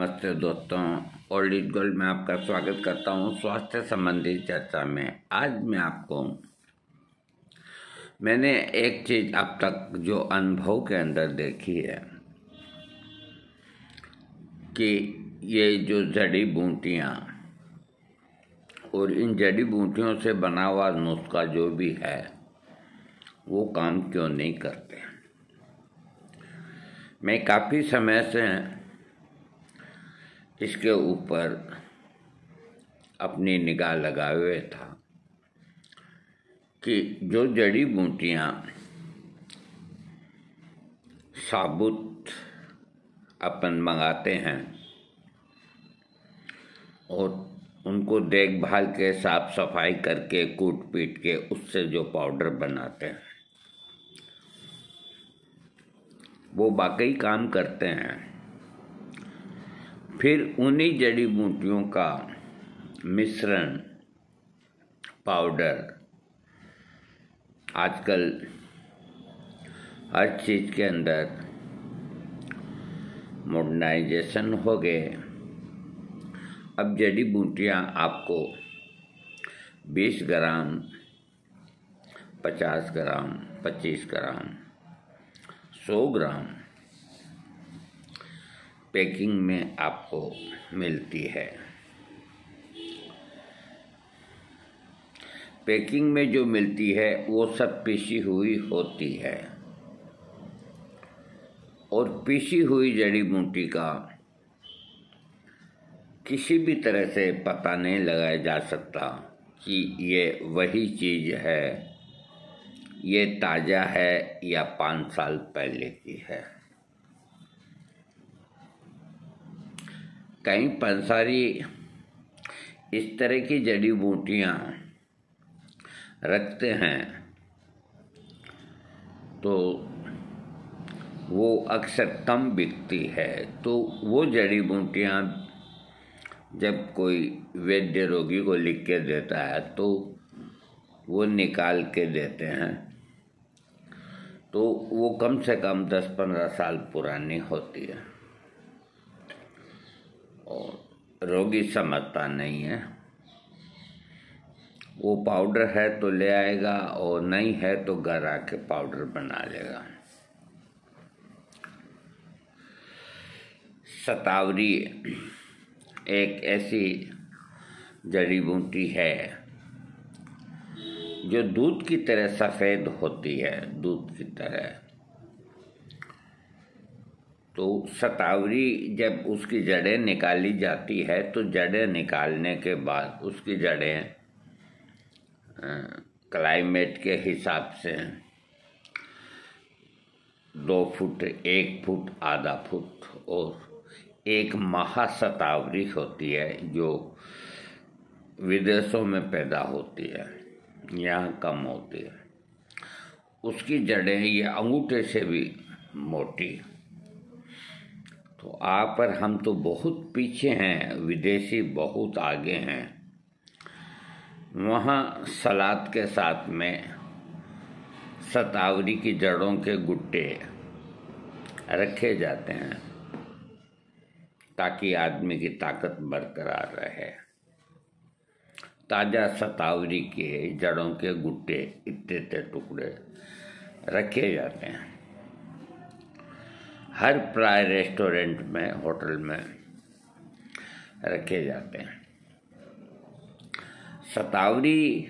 नमस्ते दोस्तों, old is gold में आपका स्वागत करता हूं स्वास्थ्य संबंधी चर्चा में। आज मैंने एक चीज़ अब तक जो अनुभव के अंदर देखी है कि ये जो जड़ी बूटियाँ और इन जड़ी बूटियों से बना हुआ नुस्खा जो भी है वो काम क्यों नहीं करते। मैं काफ़ी समय से इसके ऊपर अपनी निगाह लगाए हुए था कि जो जड़ी बूटियाँ साबुत अपन मंगाते हैं और उनको देखभाल के साफ सफाई करके कूट पीट के उससे जो पाउडर बनाते हैं वो वाकई काम करते हैं। फिर उन्हीं जड़ी बूटियों का मिश्रण पाउडर आजकल हर चीज़ के अंदर मॉडर्नाइजेशन हो गए। अब जड़ी बूटियाँ आपको 20 ग्राम, 50 ग्राम, 25 ग्राम, 100 ग्राम पैकिंग में आपको मिलती है। पैकिंग में जो मिलती है वो सब पीसी हुई होती है और पीसी हुई जड़ी बूटी का किसी भी तरह से पता नहीं लगाया जा सकता कि ये वही चीज़ है, ये ताज़ा है या 5 साल पहले की है। कई पंसारी इस तरह की जड़ी बूटियाँ रखते हैं तो वो अक्सर कम बिकती है। तो वो जड़ी बूटियाँ जब कोई वैद्य रोगी को लिख के देता है तो वो निकाल के देते हैं, तो वो कम से कम 10-15 साल पुरानी होती है और रोगी समझता नहीं है। वो पाउडर है तो ले आएगा और नहीं है तो घर आके पाउडर बना लेगा। शतावरी एक ऐसी जड़ी बूटी है जो दूध की तरह सफ़ेद होती है, दूध की तरह। तो शतावरी जब उसकी जड़ें निकाली जाती है तो जड़ें निकालने के बाद उसकी जड़ें क्लाइमेट के हिसाब से 2 फुट, 1 फुट, आधा फुट और एक महाशतावरी होती है जो विदेशों में पैदा होती है, यहाँ कम होती है। उसकी जड़ें ये अंगूठे से भी मोटी। तो आप पर हम तो बहुत पीछे हैं, विदेशी बहुत आगे हैं। वहाँ सलाद के साथ में शतावरी की जड़ों के गुट्टे रखे जाते हैं ताकि आदमी की ताकत बरकरार रहे। ताज़ा शतावरी के जड़ों के गुट्टे इतने टुकड़े रखे जाते हैं। हर प्राय रेस्टोरेंट में, होटल में रखे जाते हैं। शतावरी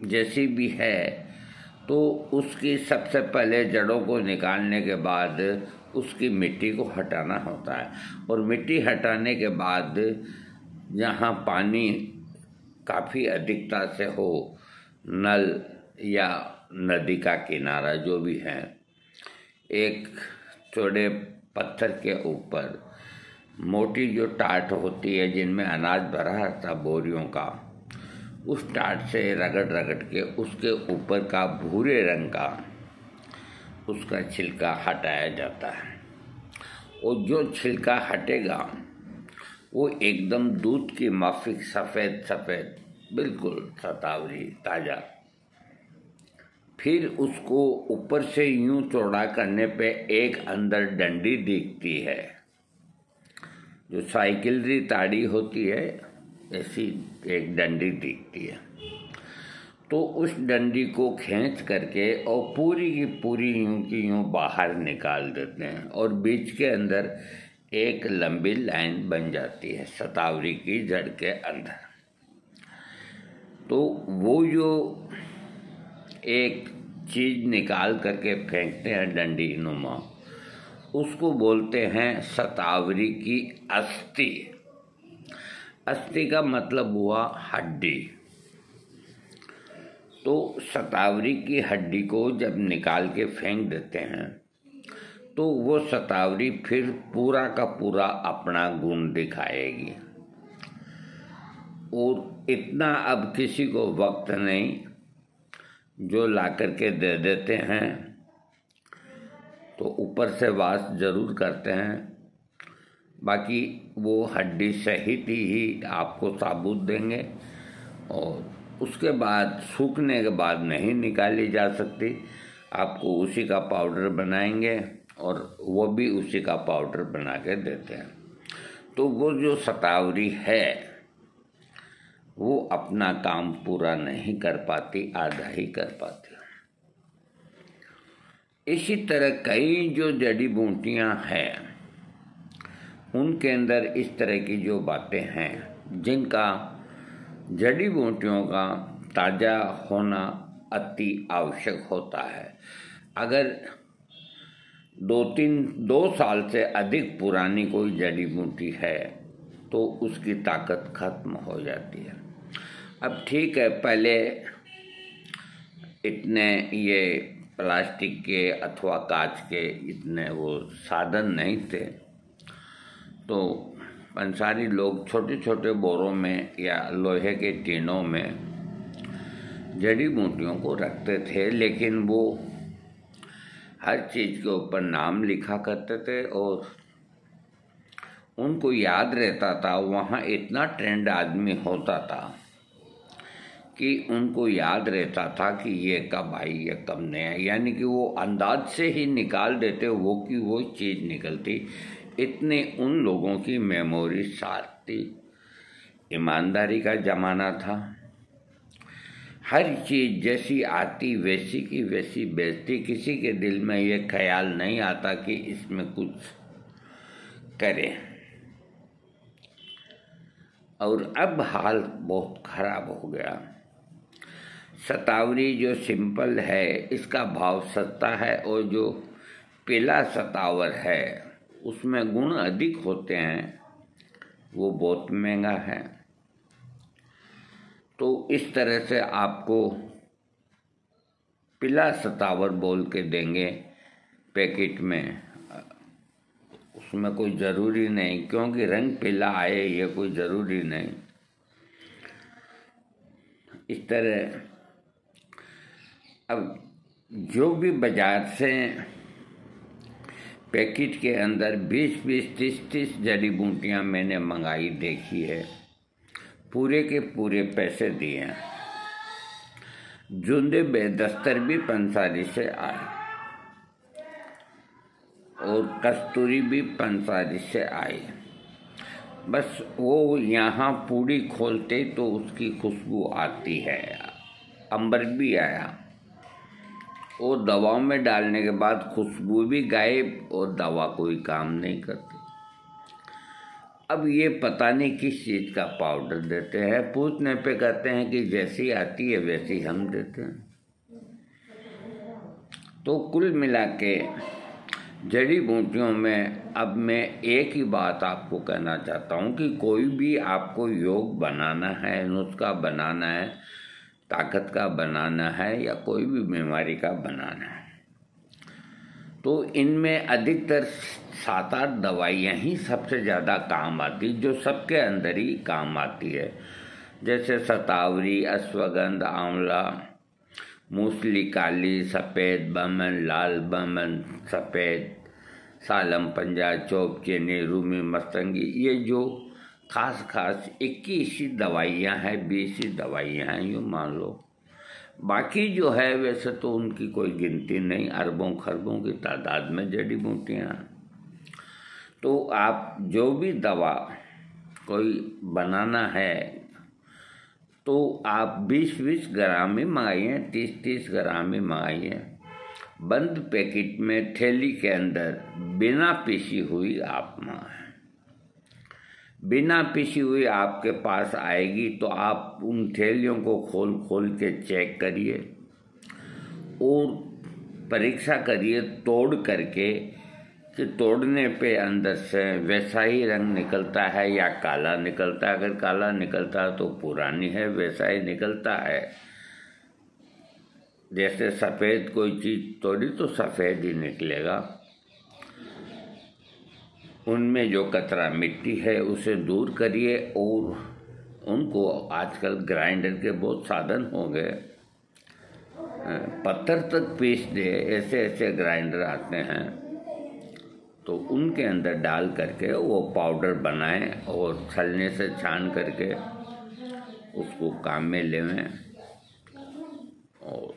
जैसी भी है तो उसकी सबसे पहले जड़ों को निकालने के बाद उसकी मिट्टी को हटाना होता है और मिट्टी हटाने के बाद जहाँ पानी काफ़ी अधिकता से हो, नल या नदी का किनारा जो भी है, एक चौड़े पत्थर के ऊपर मोटी जो टाट होती है जिनमें अनाज भरा रहता बोरियों का, उस टाट से रगड़ रगड़ के उसके ऊपर का भूरे रंग का उसका छिलका हटाया जाता है और जो छिलका हटेगा वो एकदम दूध की माफिक सफ़ेद सफ़ेद बिल्कुल शतावरी ताज़ा। फिर उसको ऊपर से यूं चौड़ा करने पे एक अंदर डंडी दिखती है जो साइकिलरी ताड़ी होती है ऐसी एक डंडी दिखती है। तो उस डंडी को खींच करके और पूरी की पूरी यूं की यूं बाहर निकाल देते हैं और बीच के अंदर एक लंबी लाइन बन जाती है शतावरी की जड़ के अंदर। तो वो जो एक चीज़ निकाल करके फेंकते हैं डंडी नुमा, उसको बोलते हैं शतावरी की अस्थि। अस्थि का मतलब हुआ हड्डी। तो शतावरी की हड्डी को जब निकाल के फेंक देते हैं तो वो शतावरी फिर पूरा का पूरा अपना गुण दिखाएगी। और इतना अब किसी को वक्त नहीं, जो ला करके दे देते हैं तो ऊपर से वास जरूर करते हैं, बाकी वो हड्डी सहित ही आपको साबुत देंगे और उसके बाद सूखने के बाद नहीं निकाली जा सकती। आपको उसी का पाउडर बनाएंगे और वो भी उसी का पाउडर बना के देते हैं। तो वो जो शतावरी है वो अपना काम पूरा नहीं कर पाती, आधा ही कर पाती। इसी तरह कई जो जड़ी बूटियाँ हैं उनके अंदर इस तरह की जो बातें हैं जिनका जड़ी बूटियों का ताज़ा होना अति आवश्यक होता है। अगर 2 साल से अधिक पुरानी कोई जड़ी बूटी है तो उसकी ताकत खत्म हो जाती है। अब ठीक है, पहले इतने ये प्लास्टिक के अथवा कांच के इतने वो साधन नहीं थे, तो पंसारी लोग छोटे छोटे बोरों में या लोहे के टीनों में जड़ी बूटियों को रखते थे, लेकिन वो हर चीज़ के ऊपर नाम लिखा करते थे और उनको याद रहता था। वहाँ इतना ट्रेंड आदमी होता था कि उनको याद रहता था कि ये कब आई, ये कब नहीं आई, यानी कि वो अंदाज से ही निकाल देते वो कि वो चीज़ निकलती। इतने उन लोगों की मेमोरी शार्प थी। ईमानदारी का ज़माना था। हर चीज़ जैसी आती वैसी की वैसी बेचती। किसी के दिल में ये ख्याल नहीं आता कि इसमें कुछ करें। और अब हाल बहुत खराब हो गया। शतावरी जो सिंपल है इसका भाव सस्ता है और जो पीला शतावर है उसमें गुण अधिक होते हैं, वो बहुत महंगा है। तो इस तरह से आपको पीला शतावर बोल के देंगे पैकेट में, उसमें कोई ज़रूरी नहीं, क्योंकि रंग पीला आए ये कोई ज़रूरी नहीं। इस तरह अब जो भी बाजार से पैकेट के अंदर 20-20, 30-30 जड़ी बूटियाँ मैंने मंगाई देखी है, पूरे के पूरे पैसे दिए हैं। जुंदे बेदस्तर भी पंसारी से आए और कस्तूरी भी पंसारी से आई। बस वो यहाँ पूड़ी खोलते तो उसकी खुशबू आती है। अंबर भी आया और दवाओं में डालने के बाद खुशबू भी गायब और दवा कोई काम नहीं करती। अब ये पता नहीं किस चीज़ का पाउडर देते हैं। पूछने पे कहते हैं कि जैसी आती है वैसी हम देते हैं। तो कुल मिला के जड़ी बूटियों में अब मैं एक ही बात आपको कहना चाहता हूँ कि कोई भी आपको योग बनाना है, नुस्खा बनाना है, ताकत का बनाना है या कोई भी बीमारी का बनाना है, तो इनमें अधिकतर 7-8 दवाइयाँ ही सबसे ज़्यादा काम आती, जो सबके अंदर ही काम आती है। जैसे शतावरी, अश्वगंध, आंवला, मूसली काली, सफ़ेद बमन, लाल बमन, सफ़ेद, सालम पंजा, चौप चीनी, रूमी मस्तंगी, ये जो खास 21 ही दवाइयाँ हैं, 20 ही दवाइयाँ हैं यूँ मान लो। बाकी जो है वैसे तो उनकी कोई गिनती नहीं, अरबों खरबों की तादाद में जड़ी बूटियाँ हैं। तो आप जो भी दवा कोई बनाना है तो आप 20-20 ग्राम ही मंगाइए, 30-30 ग्राम ही मंगाइए। बंद पैकेट में थैली के अंदर बिना पीसी हुई आप मंगाएं। बिना पिसी हुई आपके पास आएगी तो आप उन थैलियों को खोल खोल के चेक करिए और परीक्षा करिए तोड़ करके कि तोड़ने पे अंदर से वैसा ही रंग निकलता है या काला निकलता है। अगर काला निकलता है तो पुरानी है, वैसा ही निकलता है। जैसे सफ़ेद कोई चीज़ तोड़ी तो सफ़ेद ही निकलेगा। उनमें जो कचरा मिट्टी है उसे दूर करिए और उनको आजकल ग्राइंडर के बहुत साधन हो गए, पत्थर तक पीस दे, ऐसे ऐसे ग्राइंडर आते हैं, तो उनके अंदर डाल करके वो पाउडर बनाएं और छलने से छान करके उसको काम में लेवें और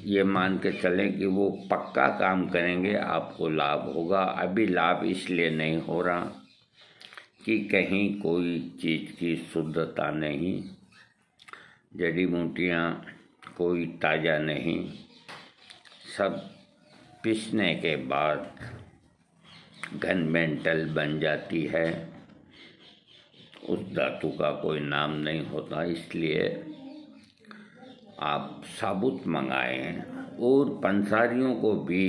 ये मान के चलें कि वो पक्का काम करेंगे, आपको लाभ होगा। अभी लाभ इसलिए नहीं हो रहा कि कहीं कोई चीज़ की शुद्धता नहीं, जड़ी बूटियाँ कोई ताज़ा नहीं, सब पीसने के बाद घन मेंटल बन जाती है, उस धातु का कोई नाम नहीं होता। इसलिए आप साबुत मंगाएं और पंसारियों को भी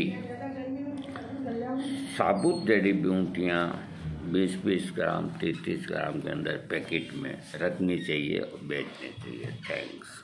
साबुत जड़ी बूटियाँ 20-20 ग्राम 30-30 ग्राम के अंदर पैकेट में रखनी चाहिए और बेचनी चाहिए। थैंक्स।